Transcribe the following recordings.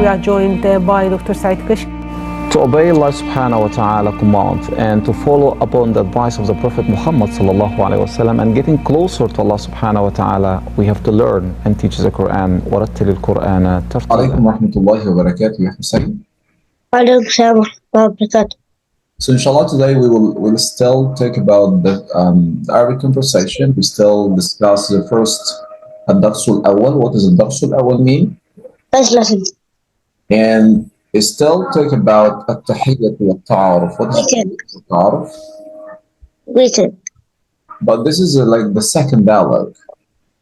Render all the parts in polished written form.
we are joined by Dr. Saeed Kishk. To obey Allah subhanahu wa ta'ala command and to follow upon the advice of the Prophet Muhammad sallallahu alayhi wasallam and getting closer to Allah subhanahu wa ta'ala, we have to learn and teach the Quran. وَرَتِّلِ الْقُرْآنَ تَرْتِيلًا. عليكم ورحمة الله وبركاته يا حسين. وعليكم السلام ورحمة الله وبركاته. So inshallah today we'll still talk about the Arabic conversation. We still discuss the first الدرس الأول. What does الدرس الأول mean? First lesson. And we still talk about التحية والتعارف. What is التعارف? Greeting. But this is like the second dialogue.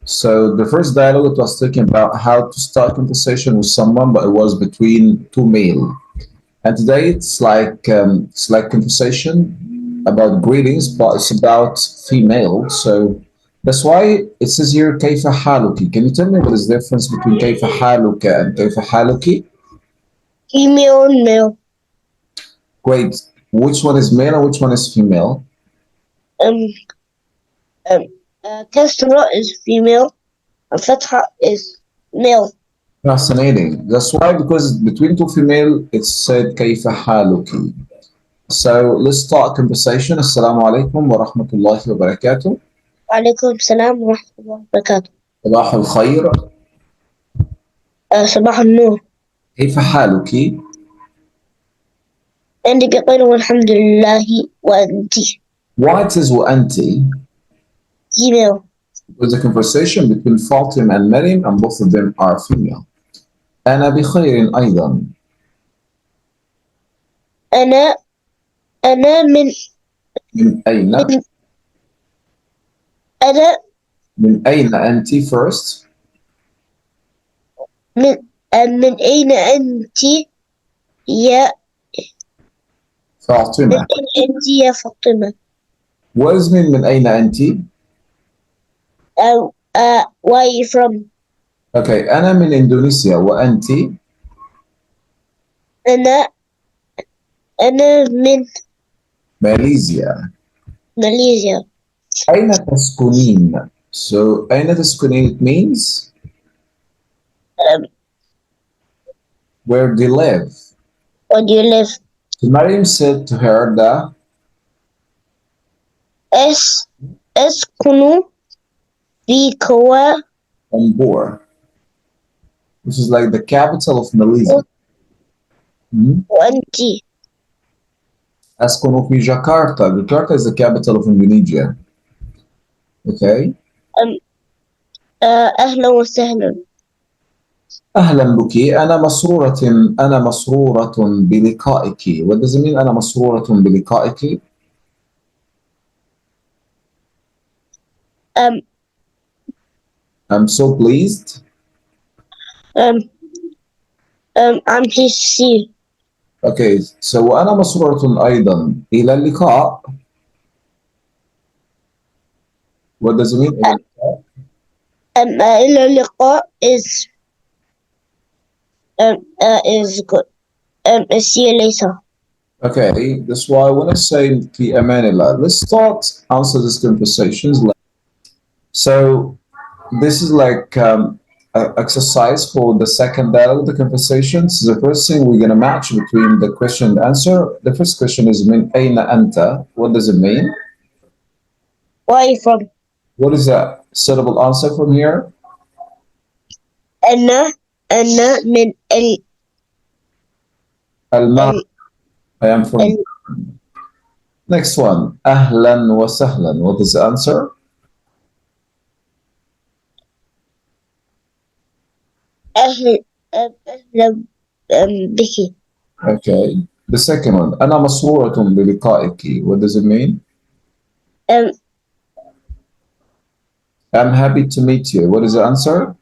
So the first dialogue, it was talking about how to start conversation with someone, but it was between two male. And today it's like conversation about greetings, but it's about female. So that's why it says here كيف حالك. Can you tell me what is the difference between كيف حالك and كيف حالك? Female and male. Great. Which one is male and which one is female? Kasra is female and Fatha is male. Fascinating. That's why, because between two female, it's said كيف حالك. So let's start conversation. Assalamu alaikum wa rahmatullahi wa barakatuh. وعليكم السلام ورحمة الله وبركاته. صباح الخير. صباح النور. كيف حالك? عندي بخير والحمد لله وأنت. Why it says وأنتِ? Female. There's a conversation between Fatima and Maryam, and both of them are female. أنا بخير أيضا. أنا من أين؟ أنا من أين أنت first? من أين أنت يا فاطمة. من أين أنت يا فاطمة؟ What does mean من أين أنت? Where are you from? Okay, أنا من إندونيسيا. وأنت؟ أنا من ماليزيا. ماليزيا. أين تسكنين? So أين تسكنين it means where do you live? Where do you live? So Maryam said to her that أسكن في Kuala, which is like the capital of Malaysia. وأنت. أسكن في جاكرتا. Jakarta is the capital of Indonesia. Okay. أهلا وسهلا. أهلا بك. أنا مسرورة بلقائك. What does it mean أنا مسرورة بلقائك? I'm so pleased. I'm pleased to see you. Okay, so وأنا مسرورة أيضا. إلى اللقاء. What does it mean إلى اللقاء? إلى اللقاء is good. See you later. Okay, that's why when I say في أمان الله, let's start answer these conversations. So this is like an exercise for the second dialogue, the conversations. The first thing we're gonna match between the question and answer. The first question is من أين أنت? What does it mean? Where are you from? What is a suitable answer from here? أنا من المغرب. I am from. Next one. أهلا وسهلا. What is the answer? أهلا بك. Okay. The second one. أنا مسرورة بلقائك. What does it mean? I'm happy to meet you. What is the answer?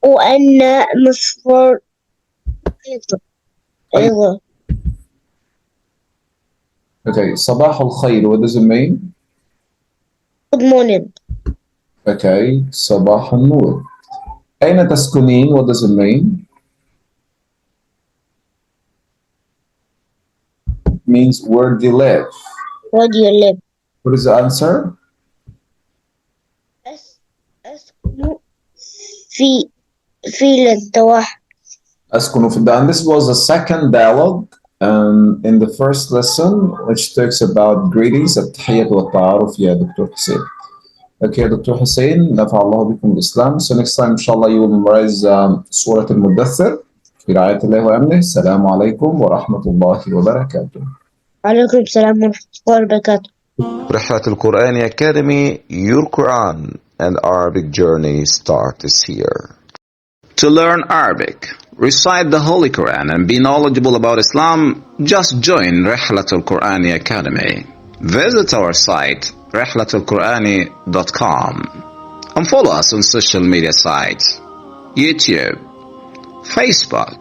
وأنا مسرور أيضا. Okay. صباح الخير. What does it mean? Good morning. Okay. صباح النور. أين تسكنين? What does it mean? It means where do you live? Where do you live? What is the answer? أسكن في في التوحد. أسكن في الدار. And this was a second dialogue in the first lesson which talks about greetings التحية والتعارف يا دكتور حسين. Okay, دكتور حسين نفع الله بكم الإسلام. So next time إن شاء الله you will memorize سورة المدثر في رعاية الله وأمنه. السلام عليكم ورحمة الله وبركاته. عليكم السلام ورحمة الله وبركاته. Rihlatal-Quran Academy, your Quran and Arabic journey starts here. To learn Arabic, recite the Holy Quran and be knowledgeable about Islam, just join Rihlatal-Quran Academy. Visit our site rihlatalqurani.com and follow us on social media sites YouTube, Facebook,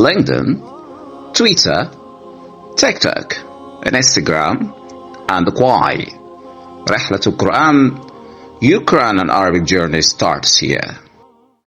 LinkedIn, Twitter, TikTok, and Instagram, and Quai. Rihlatal-Quran, your Quran and Arabic journey starts here.